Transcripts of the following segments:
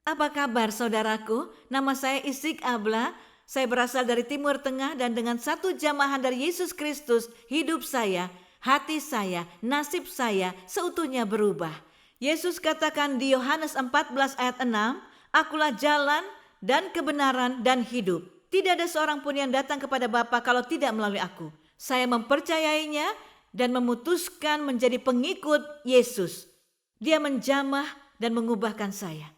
Apa kabar saudaraku? Nama saya Isik Abla. Saya berasal dari Timur Tengah dan dengan satu jamahan dari Yesus Kristus, hidup saya, hati saya, nasib saya seutuhnya berubah. Yesus katakan di Yohanes 14 ayat 6, "Akulah jalan dan kebenaran dan hidup. Tidak ada seorang pun yang datang kepada Bapa kalau tidak melalui aku." Saya mempercayainya dan memutuskan menjadi pengikut Yesus. Dia menjamah dan mengubahkan saya.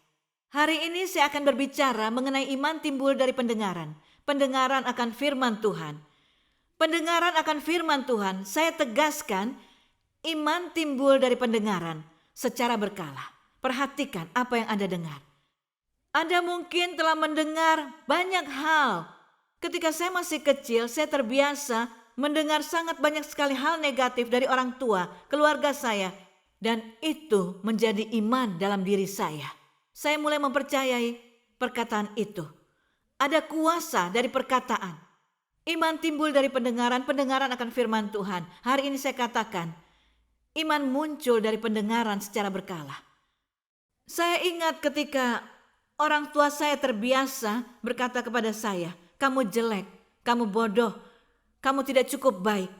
Hari ini saya akan berbicara mengenai iman timbul dari pendengaran. Pendengaran akan firman Tuhan. Pendengaran akan firman Tuhan, saya tegaskan, iman timbul dari pendengaran secara berkala. Perhatikan apa yang Anda dengar. Anda mungkin telah mendengar banyak hal. Ketika saya masih kecil, saya terbiasa mendengar sangat banyak sekali hal negatif dari orang tua, keluarga saya, dan itu menjadi iman dalam diri saya. Saya mulai mempercayai perkataan itu. Ada kuasa dari perkataan. Iman timbul dari pendengaran, pendengaran akan firman Tuhan. Hari ini saya katakan, iman muncul dari pendengaran secara berkala. Saya ingat ketika orang tua saya terbiasa berkata kepada saya, "Kamu jelek, kamu bodoh, kamu tidak cukup baik."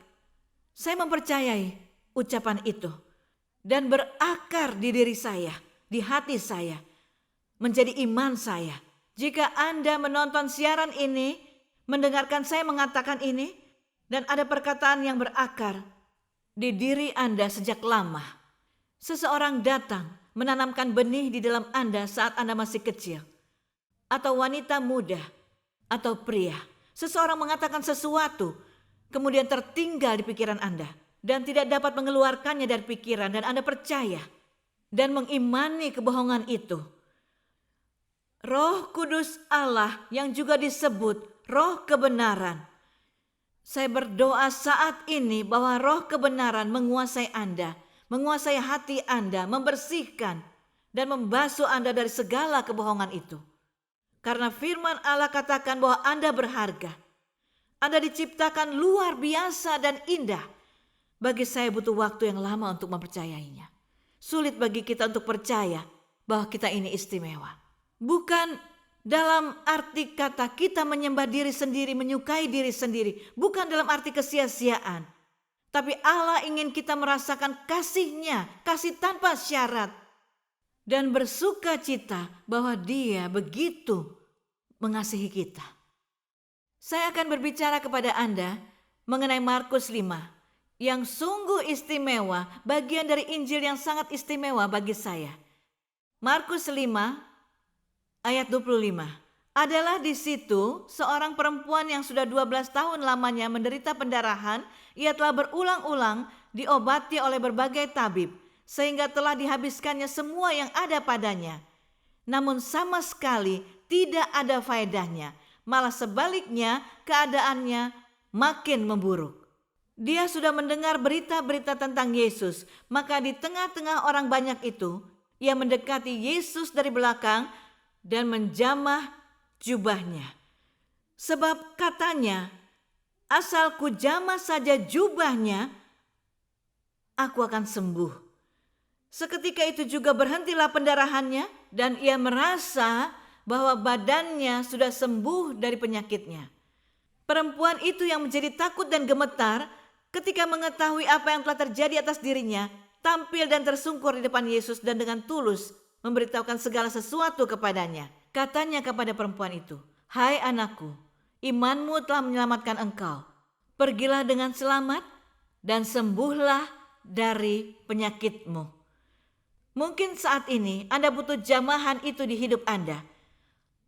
Saya mempercayai ucapan itu dan berakar di diri saya, di hati saya, menjadi iman saya. Jika Anda menonton siaran ini, mendengarkan saya mengatakan ini, dan ada perkataan yang berakar di diri Anda sejak lama. Seseorang datang menanamkan benih di dalam Anda saat Anda masih kecil. Atau wanita muda, atau pria. Seseorang mengatakan sesuatu, kemudian tertinggal di pikiran Anda, dan tidak dapat mengeluarkannya dari pikiran, dan Anda percaya, dan mengimani kebohongan itu. Roh Kudus Allah yang juga disebut Roh Kebenaran. Saya berdoa saat ini bahwa Roh Kebenaran menguasai Anda, menguasai hati Anda, membersihkan dan membasuh Anda dari segala kebohongan itu. Karena firman Allah katakan bahwa Anda berharga. Anda diciptakan luar biasa dan indah. Bagi saya butuh waktu yang lama untuk mempercayainya. Sulit bagi kita untuk percaya bahwa kita ini istimewa. Bukan dalam arti kata kita menyembah diri sendiri, menyukai diri sendiri. Bukan dalam arti kesia-siaan. Tapi Allah ingin kita merasakan kasih-Nya, kasih tanpa syarat. Dan bersuka cita bahwa Dia begitu mengasihi kita. Saya akan berbicara kepada Anda mengenai Markus 5. Yang sungguh istimewa, bagian dari Injil yang sangat istimewa bagi saya. Markus 5 ayat 25. Adalah di situ seorang perempuan yang sudah 12 tahun lamanya menderita pendarahan. Ia telah berulang-ulang diobati oleh berbagai tabib, sehingga telah dihabiskannya semua yang ada padanya. Namun sama sekali tidak ada faedahnya. Malah sebaliknya keadaannya makin memburuk. Dia sudah mendengar berita-berita tentang Yesus. Maka di tengah-tengah orang banyak itu, ia mendekati Yesus dari belakang dan menjamah jubahnya. Sebab katanya, asal ku jamah saja jubahnya, aku akan sembuh. Seketika itu juga berhentilah pendarahannya dan ia merasa bahwa badannya sudah sembuh dari penyakitnya. Perempuan itu yang menjadi takut dan gemetar ketika mengetahui apa yang telah terjadi atas dirinya, tampil dan tersungkur di depan Yesus dan dengan tulus memberitahukan segala sesuatu kepadanya. Katanya kepada perempuan itu, "Hai anakku, imanmu telah menyelamatkan engkau. Pergilah dengan selamat dan sembuhlah dari penyakitmu." Mungkin saat ini Anda butuh jamahan itu di hidup Anda.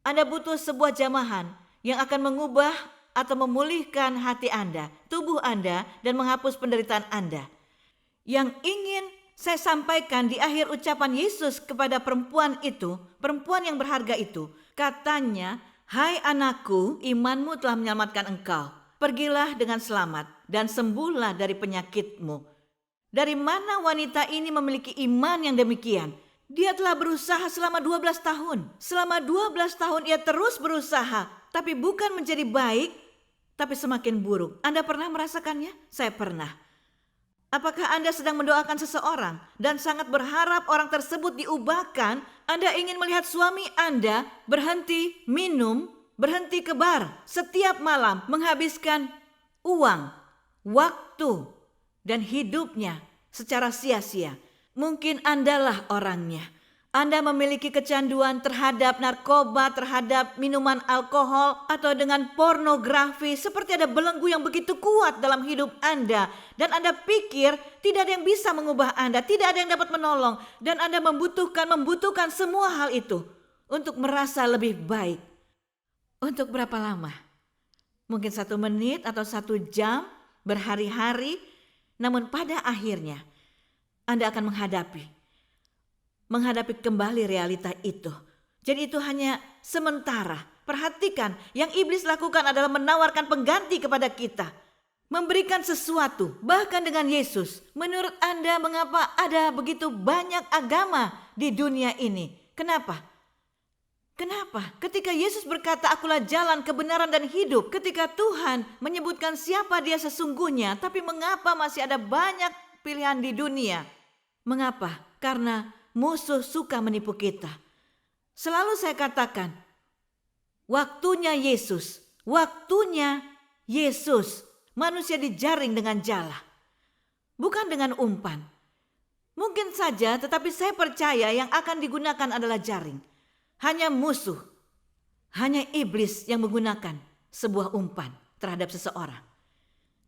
Anda butuh sebuah jamahan yang akan mengubah atau memulihkan hati Anda, tubuh Anda, dan menghapus penderitaan Anda. Yang ingin saya sampaikan di akhir ucapan Yesus kepada perempuan itu, perempuan yang berharga itu, katanya, "Hai anakku, imanmu telah menyelamatkan engkau. Pergilah dengan selamat dan sembuhlah dari penyakitmu." Dari mana wanita ini memiliki iman yang demikian? Dia telah berusaha selama 12 tahun. Selama 12 tahun ia terus berusaha, tapi bukan menjadi baik, tapi semakin buruk. Anda pernah merasakannya? Saya pernah. Apakah Anda sedang mendoakan seseorang dan sangat berharap orang tersebut diubahkan Anda ingin melihat suami Anda berhenti minum, berhenti ke bar setiap malam, menghabiskan uang, waktu, dan hidupnya secara sia-sia. Mungkin Andalah orangnya. Anda memiliki kecanduan terhadap narkoba, terhadap minuman alkohol, atau dengan pornografi, seperti ada belenggu yang begitu kuat dalam hidup Anda. Dan Anda pikir tidak ada yang bisa mengubah Anda, tidak ada yang dapat menolong. Dan Anda membutuhkan semua hal itu untuk merasa lebih baik. Untuk berapa lama? Mungkin 1 menit atau 1 jam, berhari-hari. Namun pada akhirnya Anda akan menghadapi kembali realita itu. Jadi itu hanya sementara. Perhatikan, yang iblis lakukan adalah menawarkan pengganti kepada kita. Memberikan sesuatu, bahkan dengan Yesus. Menurut Anda, mengapa ada begitu banyak agama di dunia ini? Kenapa? Ketika Yesus berkata, "Akulah jalan, kebenaran, dan hidup." Ketika Tuhan menyebutkan siapa Dia sesungguhnya, tapi mengapa masih ada banyak pilihan di dunia? Mengapa? Karena musuh suka menipu kita. Selalu saya katakan, waktunya Yesus. Manusia dijaring dengan jala, bukan dengan umpan. Mungkin saja, tetapi saya percaya yang akan digunakan adalah jaring. Hanya musuh, hanya iblis yang menggunakan sebuah umpan terhadap seseorang.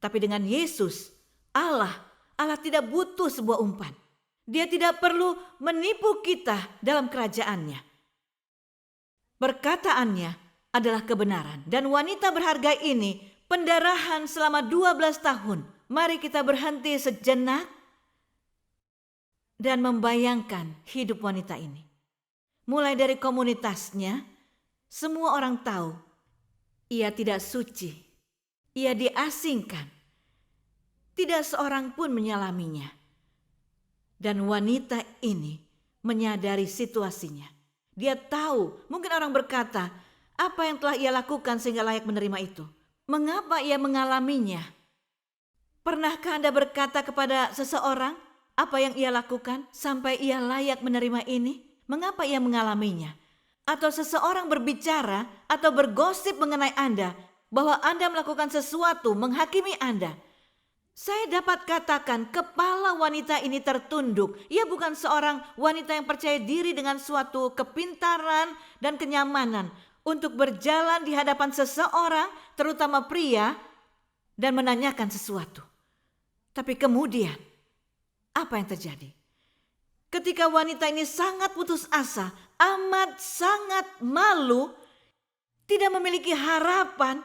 Tapi dengan Yesus, Allah tidak butuh sebuah umpan. Dia tidak perlu menipu kita dalam kerajaannya. Perkataannya adalah kebenaran. Dan wanita berharga ini pendarahan selama 12 tahun. Mari kita berhenti sejenak dan membayangkan hidup wanita ini. Mulai dari komunitasnya, semua orang tahu ia tidak suci. Ia diasingkan. Tidak seorang pun menyalaminya. Dan wanita ini menyadari situasinya. Dia tahu, mungkin orang berkata, apa yang telah ia lakukan sehingga layak menerima itu? Mengapa ia mengalaminya? Pernahkah Anda berkata kepada seseorang apa yang ia lakukan sampai ia layak menerima ini? Mengapa ia mengalaminya? Atau seseorang berbicara atau bergosip mengenai Anda bahwa Anda melakukan sesuatu menghakimi Anda. Saya dapat katakan kepala wanita ini tertunduk. Ia bukan seorang wanita yang percaya diri dengan suatu kepintaran dan kenyamanan untuk berjalan di hadapan seseorang, terutama pria, dan menanyakan sesuatu. Tapi kemudian, apa yang terjadi? Ketika wanita ini sangat putus asa, amat sangat malu, tidak memiliki harapan,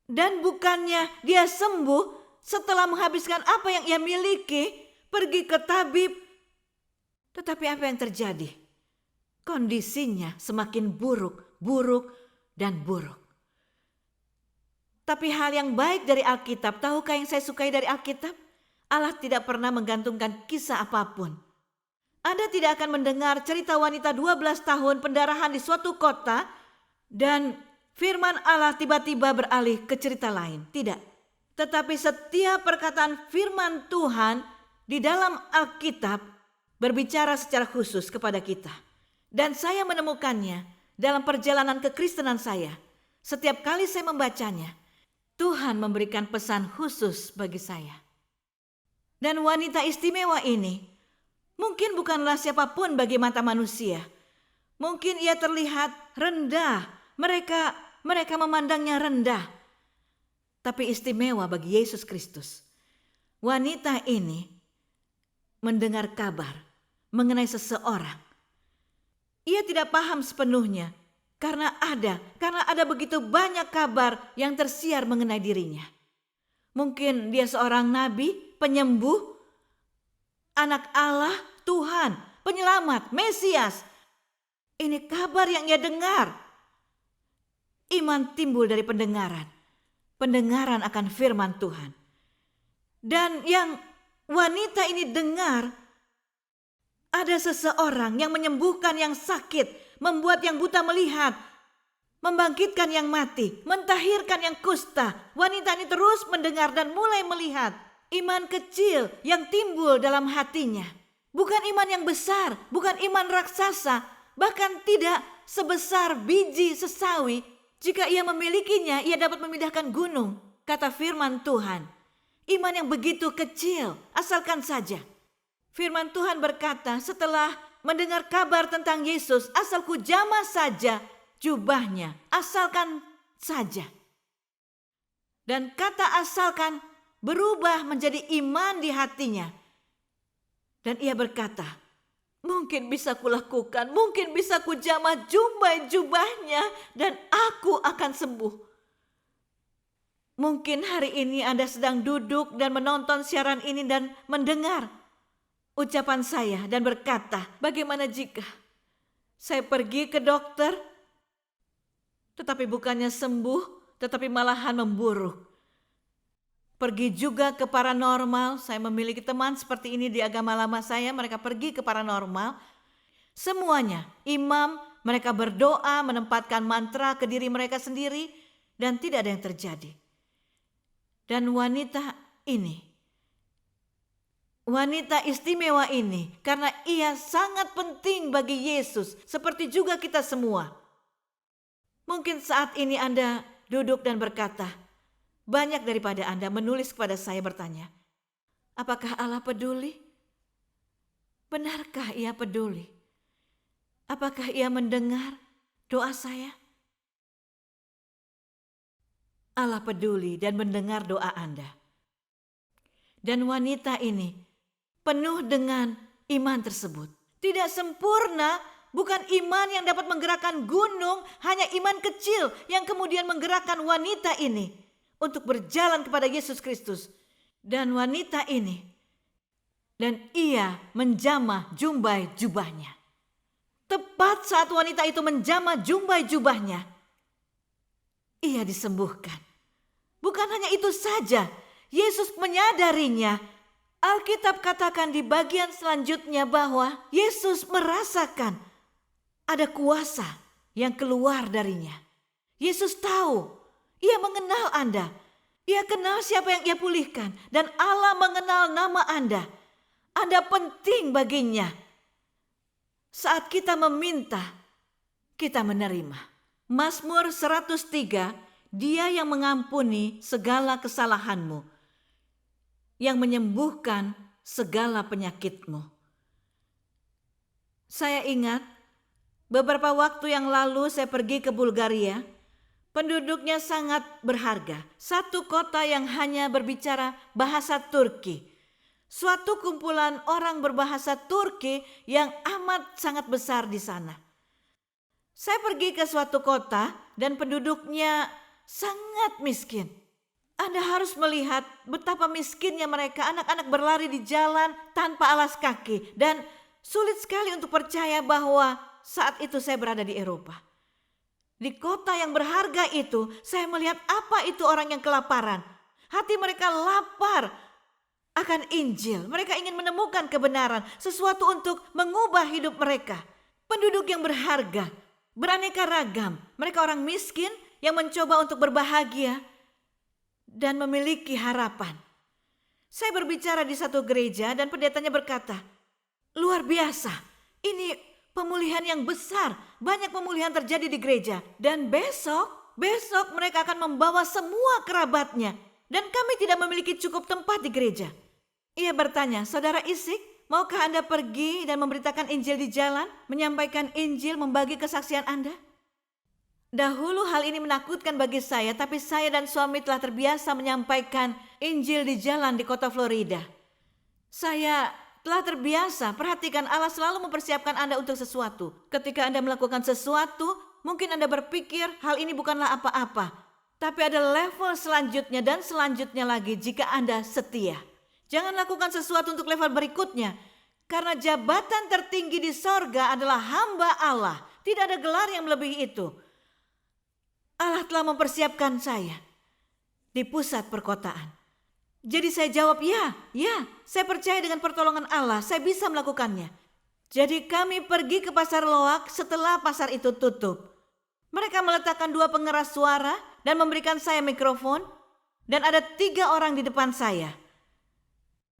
dan bukannya dia sembuh, setelah menghabiskan apa yang ia miliki, pergi ke tabib. Tetapi apa yang terjadi? Kondisinya semakin buruk, dan buruk. Tapi hal yang baik dari Alkitab, tahukah yang saya sukai dari Alkitab? Allah tidak pernah menggantungkan kisah apapun. Anda tidak akan mendengar cerita wanita 12 tahun pendarahan di suatu kota, dan firman Allah tiba-tiba beralih ke cerita lain. Tidak. Tetapi setiap perkataan firman Tuhan di dalam Alkitab berbicara secara khusus kepada kita. Dan saya menemukannya dalam perjalanan kekristenan saya. Setiap kali saya membacanya, Tuhan memberikan pesan khusus bagi saya. Dan wanita istimewa ini mungkin bukanlah siapapun bagi mata manusia. Mungkin ia terlihat rendah. Mereka memandangnya rendah. Tapi istimewa bagi Yesus Kristus. Wanita ini mendengar kabar mengenai seseorang. Ia tidak paham sepenuhnya karena ada begitu banyak kabar yang tersiar mengenai dirinya. Mungkin dia seorang nabi, penyembuh, anak Allah, Tuhan, penyelamat, Mesias. Ini kabar yang ia dengar. Iman timbul dari pendengaran akan firman Tuhan. Dan yang wanita ini dengar, ada seseorang yang menyembuhkan yang sakit, membuat yang buta melihat, membangkitkan yang mati, mentahirkan yang kusta. Wanita ini terus mendengar dan mulai melihat. Iman kecil yang timbul dalam hatinya. Bukan iman yang besar, bukan iman raksasa, bahkan tidak sebesar biji sesawi. Jika ia memilikinya, ia dapat memindahkan gunung, kata firman Tuhan. Iman yang begitu kecil, asalkan saja. Firman Tuhan berkata, setelah mendengar kabar tentang Yesus, asalku jamah saja jubahnya, asalkan saja. Dan kata asalkan berubah menjadi iman di hatinya. Dan ia berkata, mungkin bisa kulakukan, mungkin bisa kujamah jubahnya dan aku akan sembuh. Mungkin hari ini Anda sedang duduk dan menonton siaran ini dan mendengar ucapan saya dan berkata, bagaimana jika saya pergi ke dokter, tetapi bukannya sembuh, tetapi malahan memburuk. Pergi juga ke paranormal, saya memiliki teman seperti ini di agama lama saya, mereka pergi ke paranormal. Semuanya, imam, mereka berdoa, menempatkan mantra ke diri mereka sendiri, dan tidak ada yang terjadi. Dan wanita istimewa ini, karena ia sangat penting bagi Yesus, seperti juga kita semua. Mungkin saat ini Anda duduk dan berkata, banyak daripada Anda menulis kepada saya bertanya, apakah Allah peduli? Benarkah ia peduli? Apakah ia mendengar doa saya? Allah peduli dan mendengar doa Anda. Dan wanita ini penuh dengan iman tersebut. Tidak sempurna, bukan iman yang dapat menggerakkan gunung, hanya iman kecil yang kemudian menggerakkan wanita ini untuk berjalan kepada Yesus Kristus. Dan wanita ini, dan ia menjamah jumbai jubahnya. Tepat saat wanita itu menjamah jumbai jubahnya, ia disembuhkan. Bukan hanya itu saja, Yesus menyadarinya. Alkitab katakan di bagian selanjutnya bahwa Yesus merasakan ada kuasa yang keluar darinya. Yesus tahu, ia mengenal Anda. Ia kenal siapa yang ia pulihkan. Dan Allah mengenal nama Anda. Anda penting baginya. Saat kita meminta, kita menerima. Mazmur 103, Dia yang mengampuni segala kesalahanmu, yang menyembuhkan segala penyakitmu. Saya ingat, beberapa waktu yang lalu saya pergi ke Bulgaria. Penduduknya sangat berharga. Satu kota yang hanya berbicara bahasa Turki. Suatu kumpulan orang berbahasa Turki yang amat sangat besar di sana. Saya pergi ke suatu kota dan penduduknya sangat miskin. Anda harus melihat betapa miskinnya mereka. Anak-anak berlari di jalan tanpa alas kaki. Dan sulit sekali untuk percaya bahwa saat itu saya berada di Eropa. Di kota yang berharga itu, saya melihat apa itu orang yang kelaparan. Hati mereka lapar akan Injil. Mereka ingin menemukan kebenaran, sesuatu untuk mengubah hidup mereka. Penduduk yang berharga, beraneka ragam. Mereka orang miskin yang mencoba untuk berbahagia dan memiliki harapan. Saya berbicara di satu gereja dan pendetanya berkata, luar biasa, ini pemulihan yang besar. Banyak pemulihan terjadi di gereja. Dan besok mereka akan membawa semua kerabatnya. Dan kami tidak memiliki cukup tempat di gereja. Ia bertanya, Saudara Isik, maukah Anda pergi dan memberitakan Injil di jalan? Menyampaikan Injil, membagi kesaksian Anda? Dahulu hal ini menakutkan bagi saya, tapi saya dan suami telah terbiasa menyampaikan Injil di jalan di kota Florida. Saya telah terbiasa, perhatikan, Allah selalu mempersiapkan Anda untuk sesuatu. Ketika Anda melakukan sesuatu, mungkin Anda berpikir hal ini bukanlah apa-apa. Tapi ada level selanjutnya dan selanjutnya lagi jika Anda setia. Jangan lakukan sesuatu untuk level berikutnya. Karena jabatan tertinggi di sorga adalah hamba Allah. Tidak ada gelar yang melebihi itu. Allah telah mempersiapkan saya di pusat perkotaan. Jadi saya jawab, ya, saya percaya dengan pertolongan Allah, saya bisa melakukannya. Jadi kami pergi ke pasar Loak setelah pasar itu tutup. Mereka meletakkan 2 pengeras suara dan memberikan saya mikrofon, dan ada 3 orang di depan saya.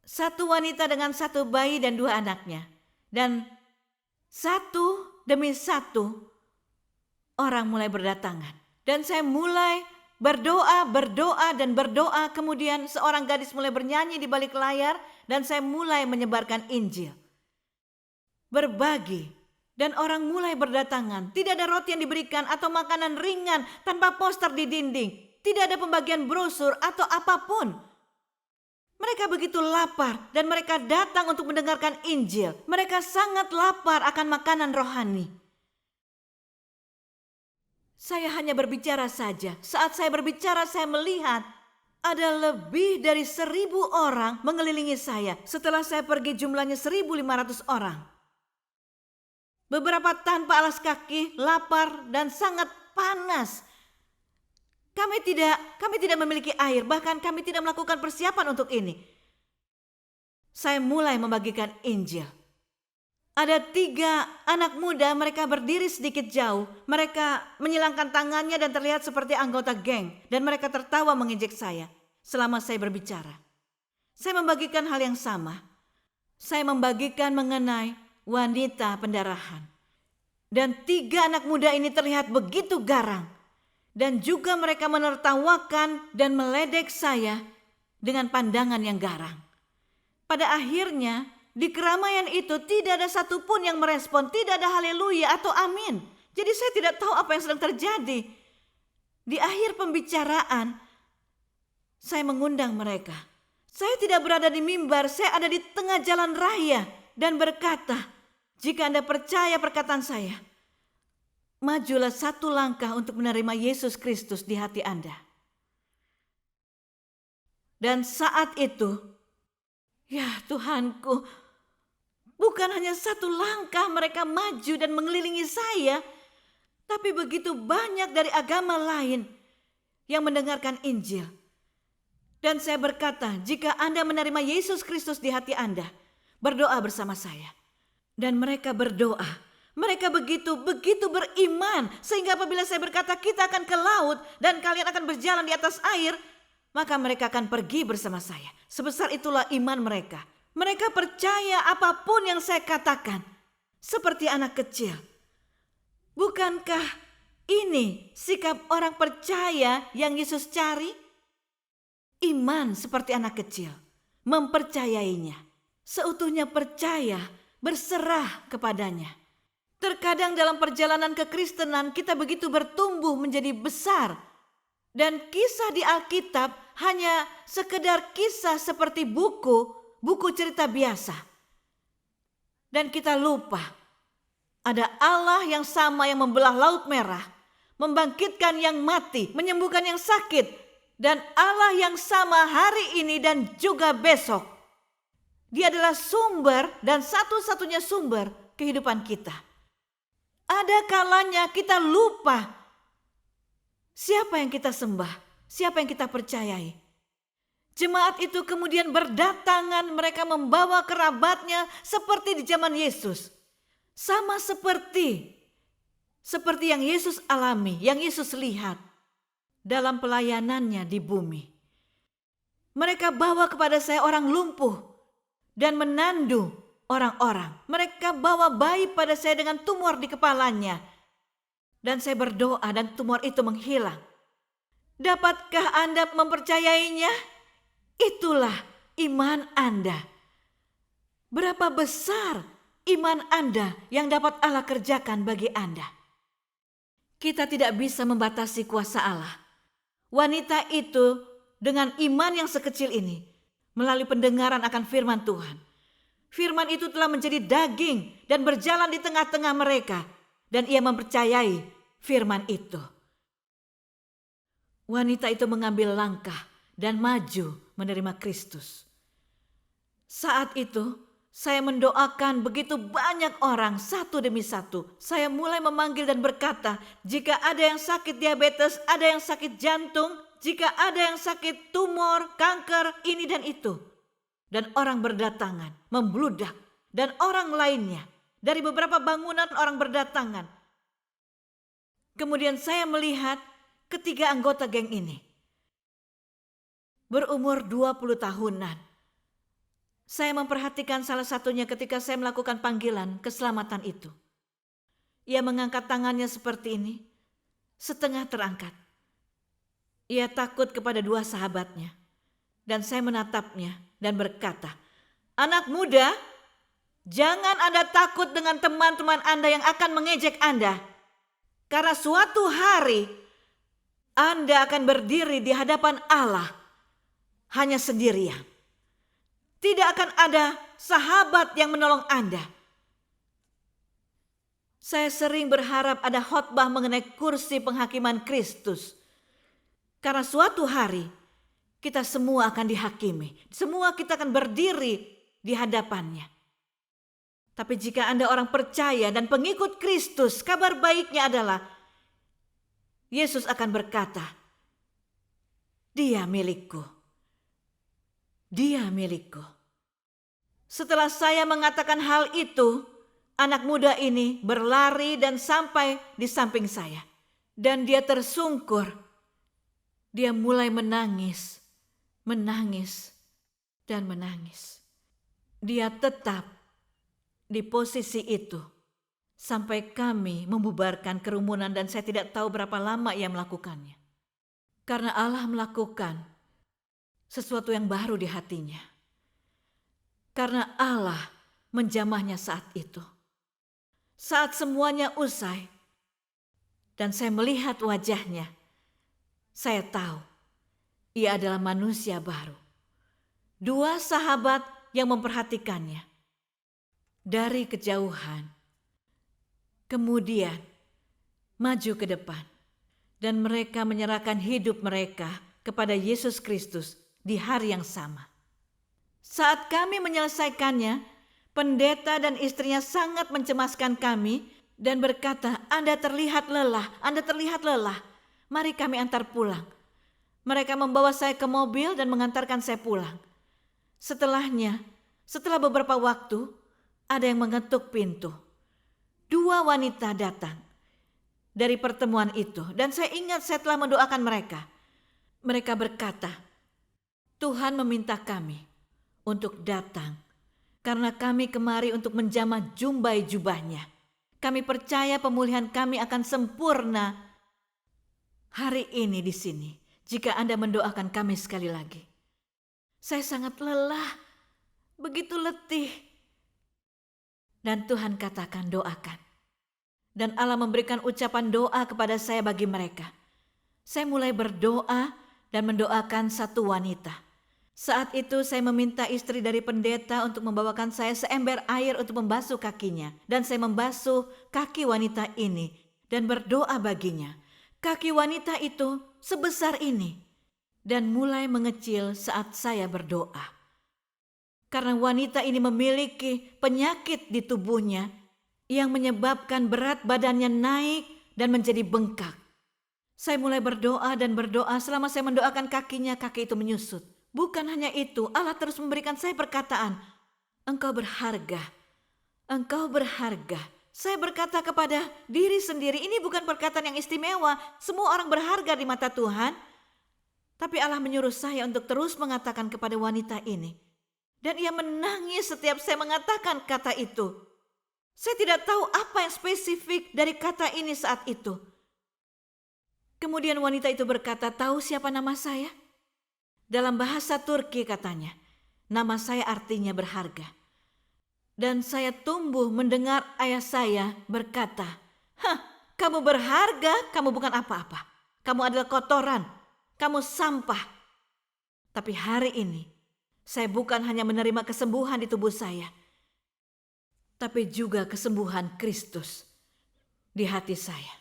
Satu wanita dengan satu bayi dan dua anaknya. Dan satu demi satu orang mulai berdatangan. Dan saya mulai berdoa, dan berdoa. Kemudian seorang gadis mulai bernyanyi di balik layar dan saya mulai menyebarkan Injil. Berbagi. Dan orang mulai berdatangan. Tidak ada roti yang diberikan atau makanan ringan tanpa poster di dinding. Tidak ada pembagian brosur atau apapun. Mereka begitu lapar dan mereka datang untuk mendengarkan Injil. Mereka sangat lapar akan makanan rohani. Saya hanya berbicara saja. Saat saya berbicara, saya melihat ada lebih dari 1.000 orang mengelilingi saya. Setelah saya pergi jumlahnya 1.500 orang. Beberapa tanpa alas kaki, lapar dan sangat panas. Kami tidak memiliki air, bahkan kami tidak melakukan persiapan untuk ini. Saya mulai membagikan Injil. Ada 3 anak muda, mereka berdiri sedikit jauh. Mereka menyilangkan tangannya dan terlihat seperti anggota geng. Dan mereka tertawa mengejek saya selama saya berbicara. Saya membagikan hal yang sama. Saya membagikan mengenai wanita pendarahan. Dan 3 anak muda ini terlihat begitu garang. Dan juga mereka menertawakan dan meledek saya dengan pandangan yang garang. Pada akhirnya, di keramaian itu tidak ada satupun yang merespon, tidak ada haleluya atau amin. Jadi saya tidak tahu apa yang sedang terjadi. Di akhir pembicaraan, saya mengundang mereka. Saya tidak berada di mimbar, saya ada di tengah jalan raya dan berkata, jika Anda percaya perkataan saya, majulah 1 langkah untuk menerima Yesus Kristus di hati Anda. Dan saat itu, ya Tuhanku, bukan hanya 1 langkah mereka maju dan mengelilingi saya, tapi begitu banyak dari agama lain yang mendengarkan Injil. Dan saya berkata, jika Anda menerima Yesus Kristus di hati Anda, berdoa bersama saya. Dan mereka berdoa. Mereka begitu beriman sehingga apabila saya berkata kita akan ke laut dan kalian akan berjalan di atas air, maka mereka akan pergi bersama saya. Sebesar itulah iman mereka. Mereka percaya apapun yang saya katakan, seperti anak kecil. Bukankah ini sikap orang percaya yang Yesus cari? Iman seperti anak kecil, mempercayainya, seutuhnya percaya, berserah kepadanya. Terkadang dalam perjalanan kekristenan kita begitu bertumbuh menjadi besar. Dan kisah di Alkitab hanya sekedar kisah seperti buku cerita biasa. Dan kita lupa ada Allah yang sama yang membelah laut merah, membangkitkan yang mati, menyembuhkan yang sakit. Dan Allah yang sama hari ini dan juga besok. Dia adalah sumber dan satu-satunya sumber kehidupan kita. Ada kalanya kita lupa siapa yang kita sembah, siapa yang kita percayai. Jemaat itu kemudian berdatangan, mereka membawa kerabatnya seperti di zaman Yesus. Sama seperti yang Yesus alami, yang Yesus lihat dalam pelayanannya di bumi. Mereka bawa kepada saya orang lumpuh dan menandu orang-orang. Mereka bawa bayi pada saya dengan tumor di kepalanya. Dan saya berdoa dan tumor itu menghilang. Dapatkah Anda mempercayainya? Itulah iman Anda. Berapa besar iman Anda yang dapat Allah kerjakan bagi Anda? Kita tidak bisa membatasi kuasa Allah. Wanita itu dengan iman yang sekecil ini, melalui pendengaran akan firman Tuhan, firman itu telah menjadi daging dan berjalan di tengah-tengah mereka. Dan ia mempercayai firman itu. Wanita itu mengambil langkah dan maju menerima Kristus. Saat itu, saya mendoakan begitu banyak orang satu demi satu. Saya mulai memanggil dan berkata, jika ada yang sakit diabetes, ada yang sakit jantung, jika ada yang sakit tumor, kanker, ini dan itu. Dan orang berdatangan, membludak. Dan orang lainnya, dari beberapa bangunan orang berdatangan. Kemudian saya melihat 3 anggota geng ini. Berumur 20 tahunan. Saya memperhatikan salah satunya ketika saya melakukan panggilan keselamatan itu. Ia mengangkat tangannya seperti ini, setengah terangkat. Ia takut kepada dua sahabatnya. Dan saya menatapnya dan berkata, "Anak muda, jangan Anda takut dengan teman-teman Anda yang akan mengejek Anda. Karena suatu hari Anda akan berdiri di hadapan Allah hanya sendirian. Tidak akan ada sahabat yang menolong Anda." Saya sering berharap ada khotbah mengenai kursi penghakiman Kristus. Karena suatu hari kita semua akan dihakimi. Semua kita akan berdiri di hadapannya. Tapi jika Anda orang percaya dan pengikut Kristus, kabar baiknya adalah Yesus akan berkata, "Dia milikku. Dia milikku." Setelah saya mengatakan hal itu, anak muda ini berlari dan sampai di samping saya. Dan dia tersungkur. Dia mulai menangis dan menangis. Dia tetap di posisi itu sampai kami membubarkan kerumunan dan saya tidak tahu berapa lama ia melakukannya. Karena Allah melakukan sesuatu yang baru di hatinya. Karena Allah menjamahnya saat itu. Saat semuanya usai dan saya melihat wajahnya, saya tahu ia adalah manusia baru. Dua sahabat yang memperhatikannya dari kejauhan. Kemudian maju ke depan. Dan mereka menyerahkan hidup mereka kepada Yesus Kristus di hari yang sama. Saat kami menyelesaikannya, pendeta dan istrinya sangat mencemaskan kami dan berkata, "Anda terlihat lelah, Anda terlihat lelah. Mari kami antar pulang." Mereka membawa saya ke mobil dan mengantarkan saya pulang. Setelah beberapa waktu, ada yang mengetuk pintu. Dua wanita datang dari pertemuan itu dan saya ingat saya telah mendoakan mereka. Mereka berkata, "Tuhan meminta kami untuk datang karena kami kemari untuk menjamah jumbai jubahnya. Kami percaya pemulihan kami akan sempurna hari ini di sini jika Anda mendoakan kami sekali lagi." Saya sangat lelah, begitu letih. Dan Tuhan katakan, "Doakan." Dan Allah memberikan ucapan doa kepada saya bagi mereka. Saya mulai berdoa dan mendoakan satu wanita. Saat itu saya meminta istri dari pendeta untuk membawakan saya seember air untuk membasuh kakinya. Dan saya membasuh kaki wanita ini dan berdoa baginya. Kaki wanita itu sebesar ini dan mulai mengecil saat saya berdoa. Karena wanita ini memiliki penyakit di tubuhnya yang menyebabkan berat badannya naik dan menjadi bengkak. Saya mulai berdoa dan berdoa. Selama saya mendoakan kakinya, kaki itu menyusut. Bukan hanya itu, Allah terus memberikan saya perkataan, "Engkau berharga, engkau berharga." Saya berkata kepada diri sendiri, ini bukan perkataan yang istimewa. Semua orang berharga di mata Tuhan. Tapi Allah menyuruh saya untuk terus mengatakan kepada wanita ini. Dan ia menangis setiap saya mengatakan kata itu. Saya tidak tahu apa yang spesifik dari kata ini saat itu. Kemudian wanita itu berkata, "Tahu siapa nama saya?" Dalam bahasa Turki katanya, "Nama saya artinya berharga." Dan saya tumbuh mendengar ayah saya berkata, "Hah, kamu berharga, kamu bukan apa-apa. Kamu adalah kotoran, kamu sampah." Tapi hari ini, saya bukan hanya menerima kesembuhan di tubuh saya, tapi juga kesembuhan Kristus di hati saya.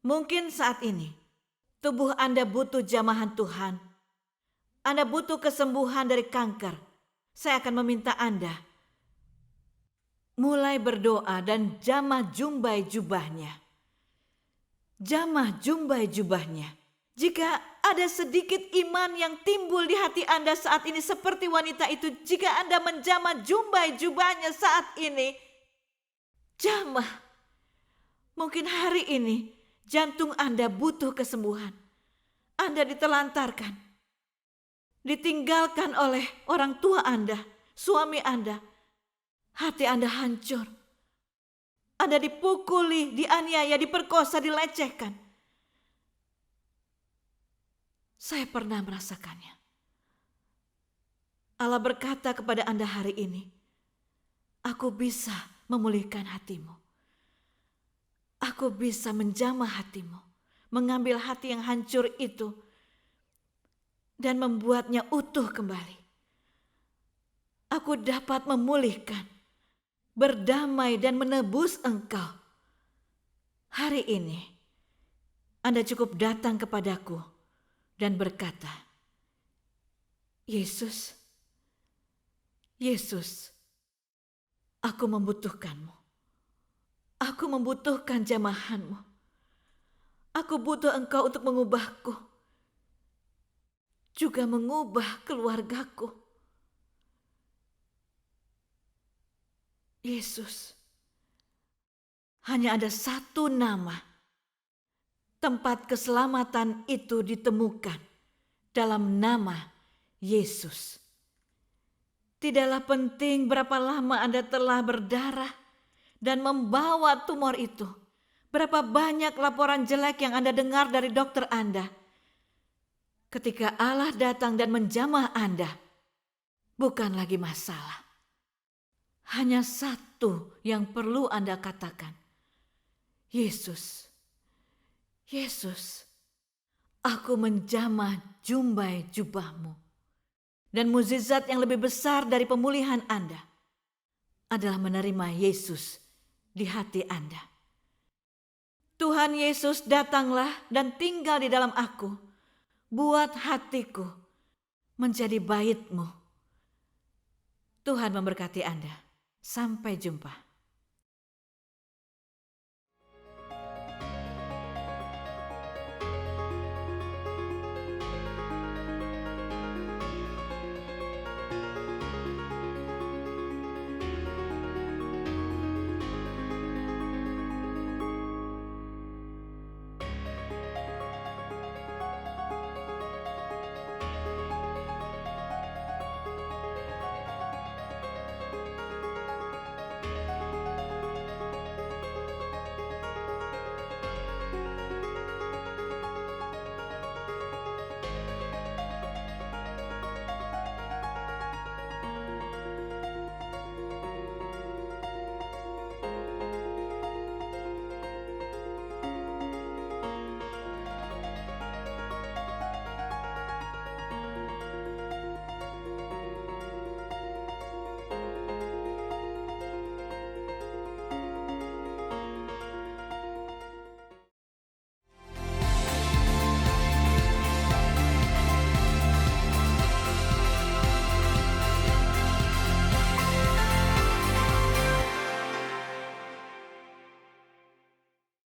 Mungkin saat ini, tubuh Anda butuh jamahan Tuhan. Anda butuh kesembuhan dari kanker. Saya akan meminta Anda mulai berdoa dan jamah jumbai jubahnya. Jamah jumbai jubahnya. Jika ada sedikit iman yang timbul di hati Anda saat ini seperti wanita itu, jika Anda menjamah jumbai jubahnya saat ini, jamah. Mungkin hari ini jantung Anda butuh kesembuhan. Anda ditelantarkan. ditinggalkan oleh orang tua Anda, suami Anda. Hati Anda hancur. Anda dipukuli, dianiaya, diperkosa, dilecehkan. Saya pernah merasakannya. Allah berkata kepada Anda hari ini, aku bisa memulihkan hatimu. Aku bisa menjamah hatimu, mengambil hati yang hancur itu dan membuatnya utuh kembali. Aku dapat memulihkan, berdamai dan menebus engkau. Hari ini, Anda cukup datang kepadaku dan berkata, Yesus, Yesus, aku membutuhkanmu. Aku membutuhkan jamahanmu. Aku butuh engkau untuk mengubahku, juga mengubah keluargaku. Yesus, hanya ada satu nama. Tempat keselamatan itu ditemukan dalam nama Yesus. Tidaklah penting berapa lama Anda telah berdarah dan membawa tumor itu. Berapa banyak laporan jelek yang Anda dengar dari dokter Anda. Ketika Allah datang dan menjamah Anda, bukan lagi masalah. Hanya satu yang perlu Anda katakan. Yesus, Yesus, aku menjamah jumbai jubahmu. Dan mukjizat yang lebih besar dari pemulihan Anda adalah menerima Yesus di hati Anda. Tuhan Yesus, datanglah dan tinggal di dalam aku. Buat hatiku menjadi bait-Mu. Tuhan memberkati Anda. Sampai jumpa.